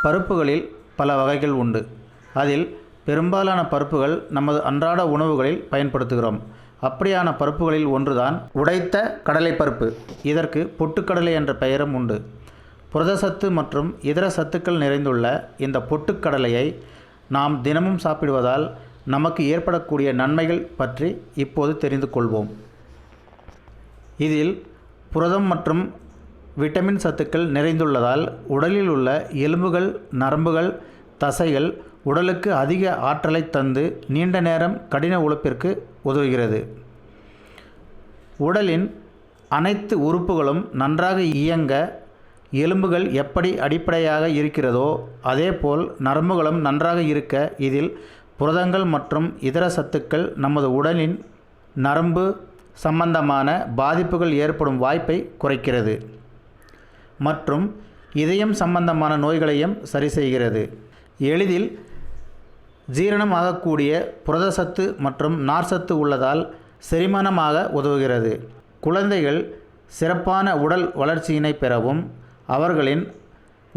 பருப்புகளில் பல வகைகள் உண்டு. அதில் பெரும்பாலான பருப்புகள் நமது அன்றாட உணவுகளில் பயன்படுத்துகிறோம். அப்படியான பருப்புகளில் ஒன்றுதான் உடைத்த கடலை பருப்பு. இதற்கு பொட்டுக்கடலை என்ற பெயரும் உண்டு. புரதச்சத்து மற்றும் இதர சத்துக்கள் நிறைந்துள்ள இந்த பொட்டுக்கடலையை நாம் தினமும் சாப்பிடுவதால் நமக்கு ஏற்படக்கூடிய நன்மைகள் பற்றி இப்போது தெரிந்து கொள்வோம். இதில் புரதம் மற்றும் விட்டமின் சத்துக்கள் நிறைந்துள்ளதால் உடலில் உள்ள எலும்புகள், நரம்புகள், தசைகள் உடலுக்கு அதிக ஆற்றலை தந்து நீண்ட நேரம் கடின உழைப்பிற்கு உதவுகிறது. உடலின் அனைத்து உறுப்புகளும் நன்றாக இயங்க எலும்புகள் எப்படி அடிப்படையாக இருக்கிறதோ அதேபோல் நரம்புகளும் நன்றாக இருக்க இதில் புரதங்கள் மற்றும் இதர சத்துக்கள் நமது உடலின் நரம்பு சம்பந்தமான பாதிப்புகள் ஏற்படும் வாய்ப்பை குறைக்கிறது மற்றும் இதயம் சம்பந்தமான நோய்களையும் சரி செய்கிறது. எளிதில் ஜீரணம் ஆகக்கூடிய புரதச்சத்து மற்றும் நார்ச்சத்து உள்ளதால் செரிமானமாக உதவுகிறது. குழந்தைகள் சிறப்பான உடல் வளர்ச்சியினை பெறவும் அவர்களின்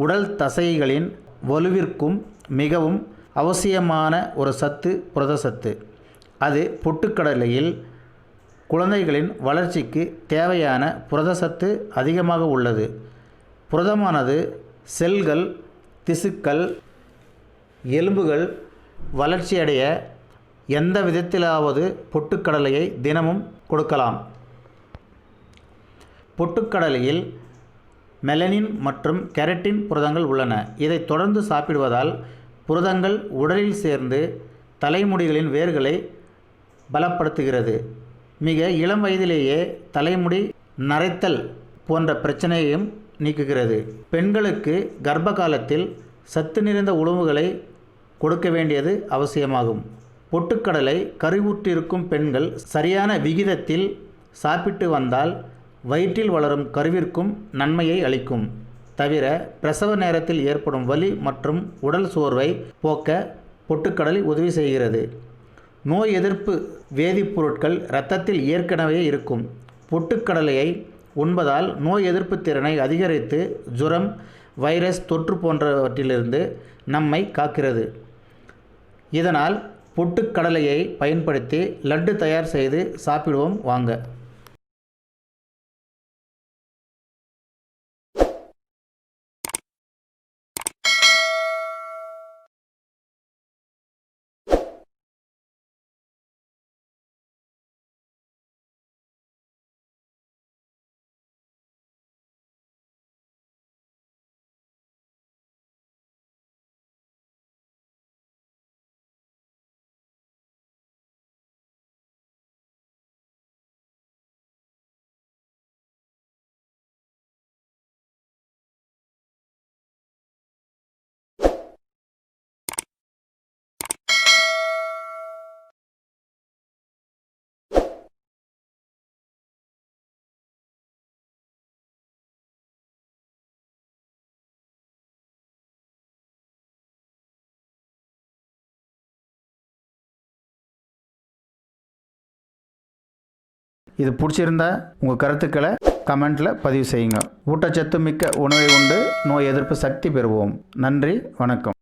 உடல் தசைகளின் வலுவிற்கும் மிகவும் அவசியமான ஒரு சத்து புரதச்சத்து. அது பொட்டுக்கடலையில் குழந்தைகளின் வளர்ச்சிக்கு தேவையான புரதச்சத்து அதிகமாக உள்ளது. புரதமானது செல்கள், திசுக்கள், எலும்புகள் வளர்ச்சியடைய எந்த விதத்திலாவது பொட்டுக்கடலையை தினமும் கொடுக்கலாம். பொட்டுக்கடலையில் மெலனின் மற்றும் கெரட்டின் புரதங்கள் உள்ளன. இதை தொடர்ந்து சாப்பிடுவதால் புரதங்கள் உடலில் சேர்ந்து தலைமுடிகளின் வேர்களை பலப்படுத்துகிறது. மிக இளம் வயதிலேயே தலைமுடி நரைத்தல் போன்ற பிரச்சனையையும் நீக்குகிறது. பெண்களுக்கு கர்ப்ப காலத்தில் சத்து நிறைந்த உணவுகளை கொடுக்க வேண்டியது அவசியமாகும். பொட்டுக்கடலை கருவுற்றிருக்கும் பெண்கள் சரியான விகிதத்தில் சாப்பிட்டு வந்தால் வயிற்றில் வளரும் கருவிற்கும் நன்மையை அளிக்கும். தவிர பிரசவ நேரத்தில் ஏற்படும் வலி மற்றும் உடல் சோர்வை போக்க பொட்டுக்கடலை உதவி செய்கிறது. நோய் எதிர்ப்பு வேதிப்பொருட்கள் இரத்தத்தில் ஏற்கனவே இருக்கும். பொட்டுக்கடலையை உண்பதால் நோய் எதிர்ப்பு திறனை அதிகரித்து ஜுரம், வைரஸ் தொற்று போன்றவற்றிலிருந்து நம்மை காக்கிறது. இதனால் பொட்டுக்கடலையை பயன்படுத்தி லட்டு தயார் செய்து சாப்பிடுவோம் வாங்க. இது பிடிச்சிருந்தா உங்கள் கருத்துக்களை கமெண்ட்டில் பதிவு செய்யுங்க. ஊட்டச்சத்து மிக்க உணவை உண்டு நோய் எதிர்ப்பு சக்தி பெறுவோம். நன்றி, வணக்கம்.